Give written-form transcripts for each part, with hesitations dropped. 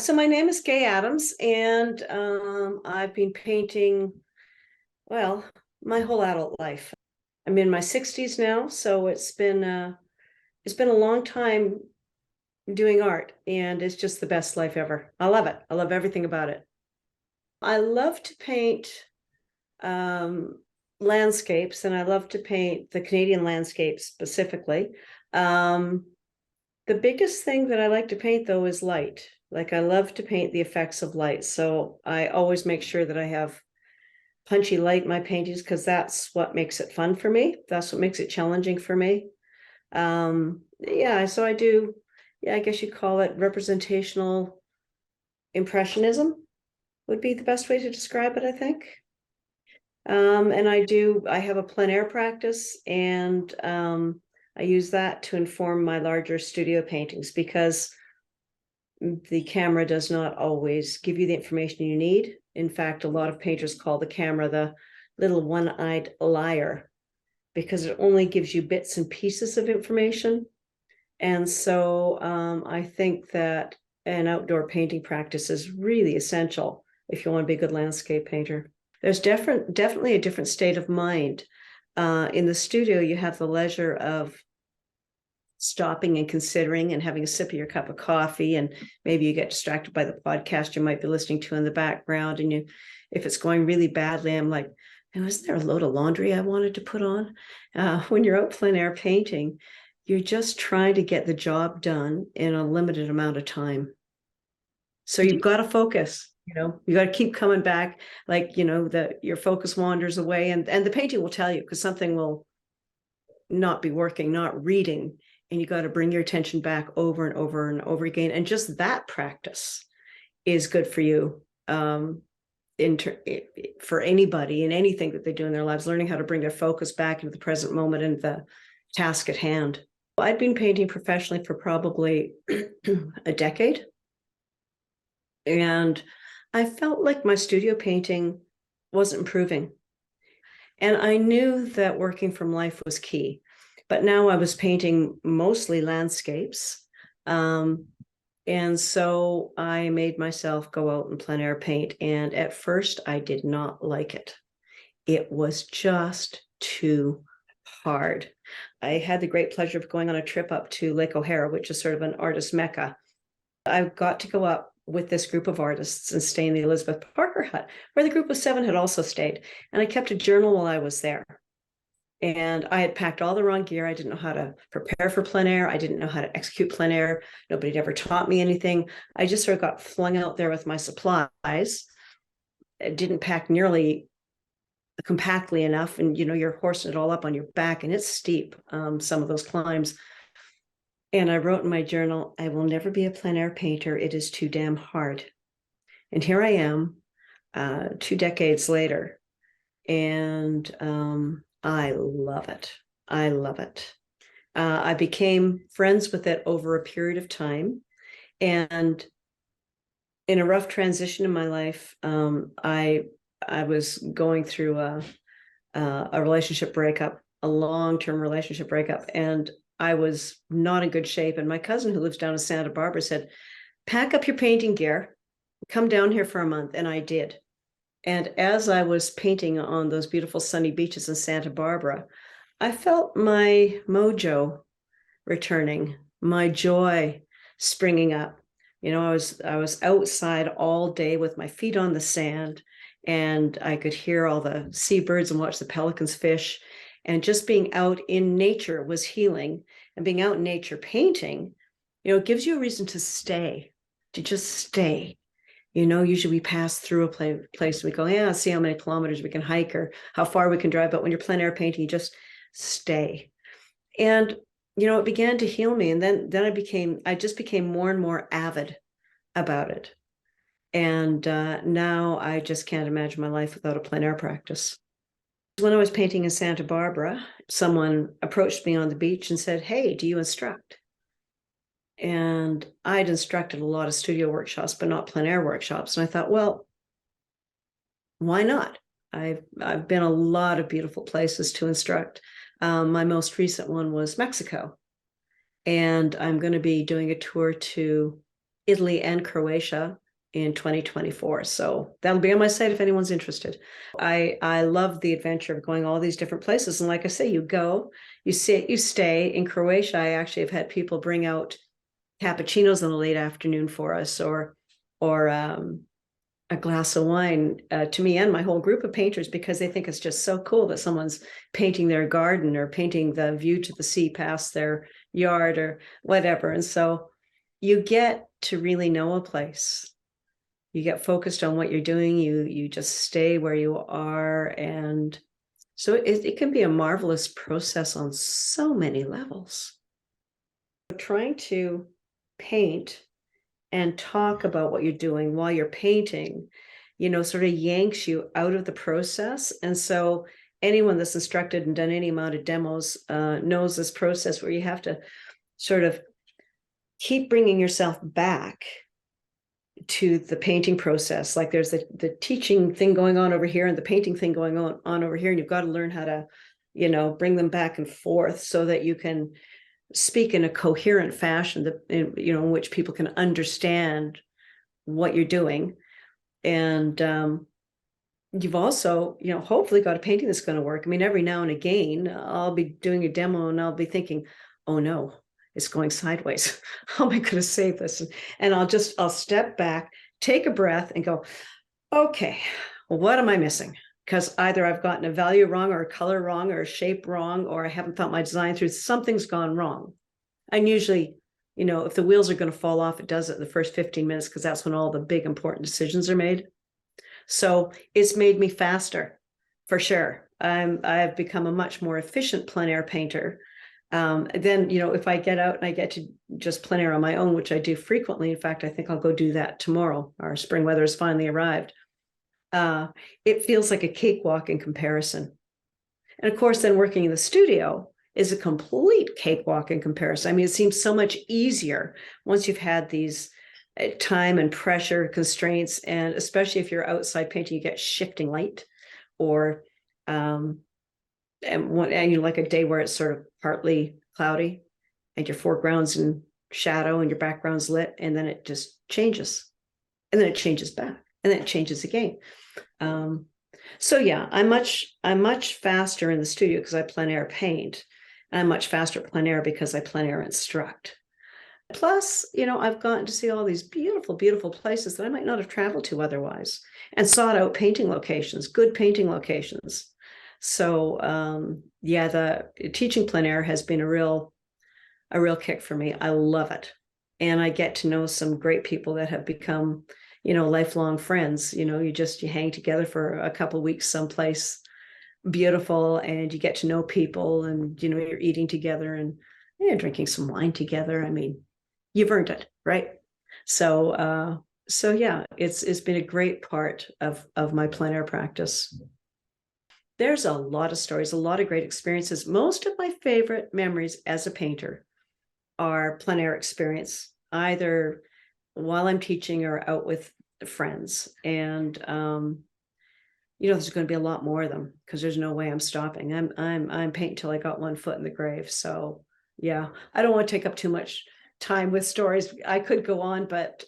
So my name is Gaye Adams, and I've been painting, well, my whole adult life. I'm in my 60s now, so it's been a long time doing art, and it's just the best life ever. I love it. I love everything about it. I love to paint um, landscapes, and I love to paint the Canadian landscapes specifically. Um, The biggest thing that I like to paint though is light. Like I love to paint the effects of light. So I always make sure that I have punchy light in my paintings because that's what makes it fun for me. That's what makes it challenging for me. Yeah, so I do, yeah, I guess you call it representational impressionism would be the best way to describe it, I think. And I have a plein air practice, and I use that to inform my larger studio paintings because the camera does not always give you the information you need. In fact, a lot of painters call the camera the little one-eyed liar because it only gives you bits and pieces of information. And so I think that an outdoor painting practice is really essential if you want to be a good landscape painter. There's definitely a different state of mind. In the studio, you have the leisure of stopping and considering and having a sip of your cup of coffee, and maybe you get distracted by the podcast you might be listening to in the background, and if it's going really badly, I'm like, isn't there a load of laundry I wanted to put on? When you're out plein air painting, you're just trying to get the job done in a limited amount of time, so you've got to focus. You got to keep coming back, like your focus wanders away, and the painting will tell you because something will not be working, not reading, and you got to bring your attention back over and over and over again. And just that practice is good for you, for anybody in anything that they do in their lives, learning how to bring their focus back into the present moment and the task at hand. I'd been painting professionally for probably a decade, and I felt like my studio painting wasn't improving. And I knew that working from life was key. But now I was painting mostly landscapes. And so I made myself go out and plein air paint. And at first, I did not like it. It was just too hard. I had the great pleasure of going on a trip up to Lake O'Hara, which is sort of an artist mecca. I got to go up with this group of artists and stay in the Elizabeth Parker hut, where the group of 7 had also stayed. And I kept a journal while I was there. And I had packed all the wrong gear. I didn't know how to prepare for plein air. I didn't know how to execute plein air. Nobody had ever taught me anything. I just sort of got flung out there with my supplies. I didn't pack nearly compactly enough. And, you're horsing it all up on your back, and it's steep, some of those climbs. And I wrote in my journal, I will never be a plein air painter. It is too damn hard. And here I am, 2 decades later. And I love it. I love it. I became friends with it over a period of time. And in a rough transition in my life, I was going through a relationship breakup, a long-term relationship breakup, and I was not in good shape. And my cousin, who lives down in Santa Barbara, said, pack up your painting gear, come down here for a month. And I did. And as I was painting on those beautiful sunny beaches in Santa Barbara, I felt my mojo returning, my joy springing up. I was outside all day with my feet on the sand, and I could hear all the seabirds and watch the pelicans fish. And just being out in nature was healing. And being out in nature painting, it gives you a reason to stay, to just stay. Usually we pass through a place and we go, yeah, see how many kilometers we can hike or how far we can drive. But when you're plein air painting, you just stay. And, it began to heal me. And then I just became more and more avid about it. And now I just can't imagine my life without a plein air practice. When I was painting in Santa Barbara, someone approached me on the beach and said, hey, do you instruct? And I'd instructed a lot of studio workshops, but not plein air workshops. And I thought, well, why not? I've been a lot of beautiful places to instruct. My most recent one was Mexico. And I'm going to be doing a tour to Italy and Croatia in 2024. So that'll be on my site if anyone's interested. I love the adventure of going all these different places. And like I say, you go, you sit, you stay. In Croatia, I actually have had people bring out cappuccinos in the late afternoon for us, or a glass of wine to me and my whole group of painters, because they think it's just so cool that someone's painting their garden or painting the view to the sea past their yard or whatever. And so you get to really know a place. You get focused on what you're doing. You just stay where you are. And so it can be a marvelous process on so many levels. Trying to paint and talk about what you're doing while you're painting, sort of yanks you out of the process. And so anyone that's instructed and done any amount of demos knows this process where you have to sort of keep bringing yourself back to the painting process. Like there's the teaching thing going on over here and the painting thing going on over here. And you've got to learn how to, bring them back and forth so that you can speak in a coherent fashion in which people can understand what you're doing. And you've also, hopefully got a painting that's going to work. I mean, every now and again, I'll be doing a demo and I'll be thinking, oh no, it's going sideways. How am I going to save this? And I'll step back, take a breath and go, okay, well, what am I missing? Because either I've gotten a value wrong or a color wrong or a shape wrong, or I haven't thought my design through. Something's gone wrong. And usually, if the wheels are going to fall off, it does it in the first 15 minutes, because that's when all the big important decisions are made. So it's made me faster, for sure. I've become a much more efficient plein air painter. Then, if I get out and I get to just plein air on my own, which I do frequently. In fact, I think I'll go do that tomorrow. Our spring weather has finally arrived. It feels like a cakewalk in comparison. And of course, then working in the studio is a complete cakewalk in comparison. I mean, it seems so much easier once you've had these time and pressure constraints, and especially if you're outside painting, you get shifting light, or and like a day where it's sort of partly cloudy and your foreground's in shadow and your background's lit, and then it just changes, and then it changes back, and then it changes again. So yeah, I'm much faster in the studio because I plein air paint, and I'm much faster at plein air because I plein air instruct. Plus, I've gotten to see all these beautiful, beautiful places that I might not have traveled to otherwise, and sought out painting locations, good painting locations. So yeah, the teaching plein air has been a real kick for me. I love it. And I get to know some great people that have become, lifelong friends. You hang together for a couple of weeks someplace beautiful, and you get to know people, and, you're eating together and drinking some wine together. I mean, you've earned it, right? So yeah, it's been a great part of my plein air practice. There's a lot of stories, a lot of great experiences. Most of my favorite memories as a painter are plein air experience, either while I'm teaching or out with friends. And there's going to be a lot more of them, because there's no way I'm stopping. I'm painting till I got one foot in the grave. So yeah, I don't want to take up too much time with stories. I could go on, but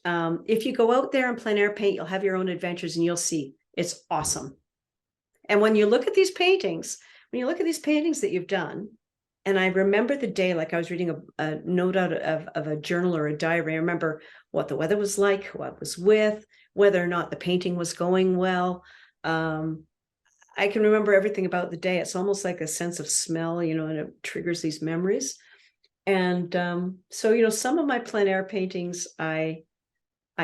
if you go out there and plein air paint, you'll have your own adventures, and you'll see it's awesome. And when you look at these paintings, that you've done, and I remember the day, like I was reading a note out of a journal or a diary. I remember what the weather was like, who I was with, whether or not the painting was going well. I can remember everything about the day. It's almost like a sense of smell, and it triggers these memories. And so, some of my plein air paintings I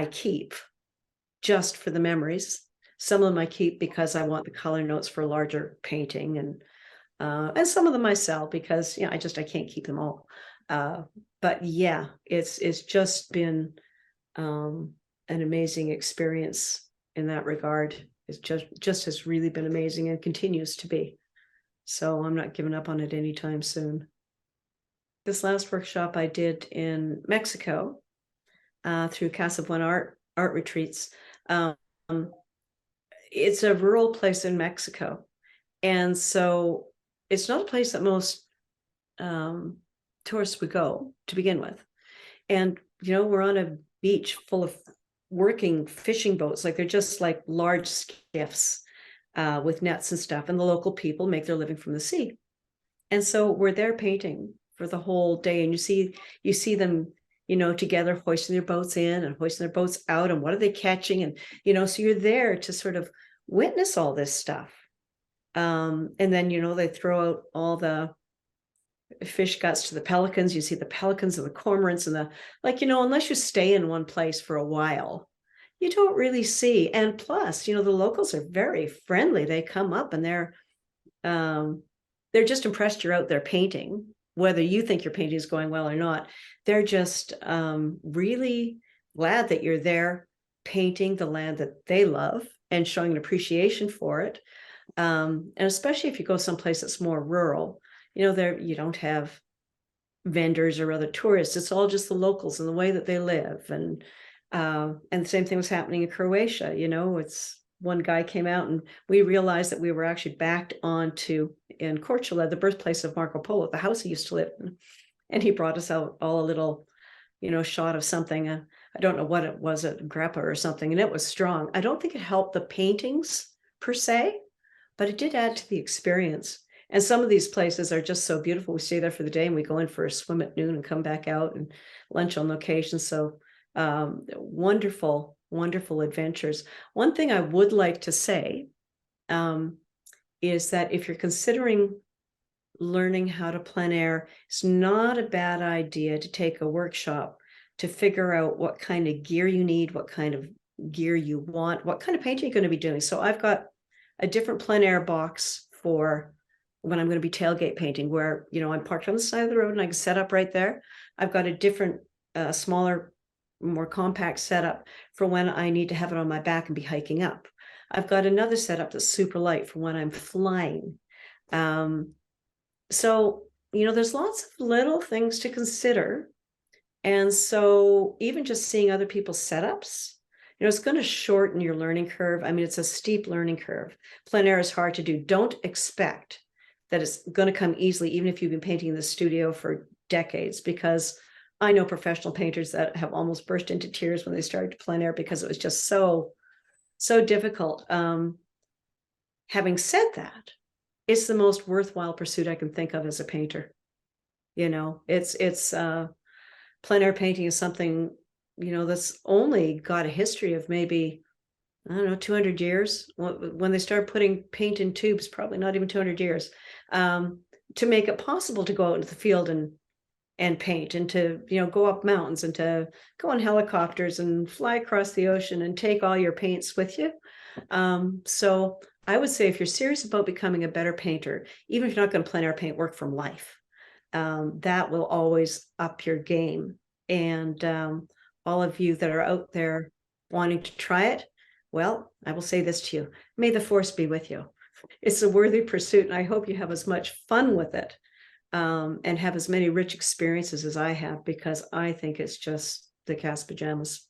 keep just for the memories. Some of them I keep because I want the color notes for a larger painting, and some of them I sell because I can't keep them all. But yeah, it's just been an amazing experience in that regard. It's just has really been amazing and continues to be. So I'm not giving up on it anytime soon. This last workshop I did in Mexico through Casa Buena Art Retreats. It's a rural place in Mexico. And so it's not a place that most tourists would go to begin with. And, we're on a beach full of working fishing boats. Like they're just like large skiffs with nets and stuff. And the local people make their living from the sea. And so we're there painting for the whole day. And you see them, together hoisting their boats in and hoisting their boats out. And what are they catching? And, so you're there to sort of witness all this stuff. And then, they throw out all the fish guts to the pelicans. You see the pelicans and the cormorants and unless you stay in one place for a while, you don't really see. And plus, the locals are very friendly. They come up and they're just impressed you're out there painting, whether you think your painting is going well or not. They're just really glad that you're there painting the land that they love and showing an appreciation for it. And especially if you go someplace that's more rural, there you don't have vendors or other tourists. It's all just the locals and the way that they live. And the same thing was happening in Croatia. It's one guy came out and we realized that we were actually backed onto in Korčula, the birthplace of Marco Polo, the house he used to live in. And he brought us out all a little, shot of something. I don't know what it was, a grappa or something. And it was strong. I don't think it helped the paintings per se, but it did add to the experience. And some of these places are just so beautiful. We stay there for the day and we go in for a swim at noon and come back out and lunch on location. So wonderful, wonderful adventures. One thing I would like to say is that if you're considering learning how to plein air, it's not a bad idea to take a workshop to figure out what kind of gear you need, what kind of gear you want, what kind of painting you're going to be doing. So I've got a different plein air box for when I'm going to be tailgate painting, where, I'm parked on the side of the road and I can set up right there. I've got a different, smaller, more compact setup for when I need to have it on my back and be hiking up. I've got another setup that's super light for when I'm flying. So, there's lots of little things to consider. And so even just seeing other people's setups, it's going to shorten your learning curve. I mean, it's a steep learning curve. Plein air is hard to do. Don't expect that it's going to come easily, even if you've been painting in the studio for decades, because I know professional painters that have almost burst into tears when they started plein air because it was just so difficult. Having said that, it's the most worthwhile pursuit I can think of as a painter. It's plein air painting is something, that's only got a history of maybe, I don't know, 200 years. When they started putting paint in tubes, probably not even 200 years, to make it possible to go out into the field and paint, and to, go up mountains, and to go on helicopters and fly across the ocean and take all your paints with you. So I would say if you're serious about becoming a better painter, even if you're not going to plein air paint work from life, that will always up your game. And all of you that are out there wanting to try it, well, I will say this to you: may the force be with you. It's a worthy pursuit, and I hope you have as much fun with it and have as many rich experiences as I have, because I think it's just the cat's pajamas.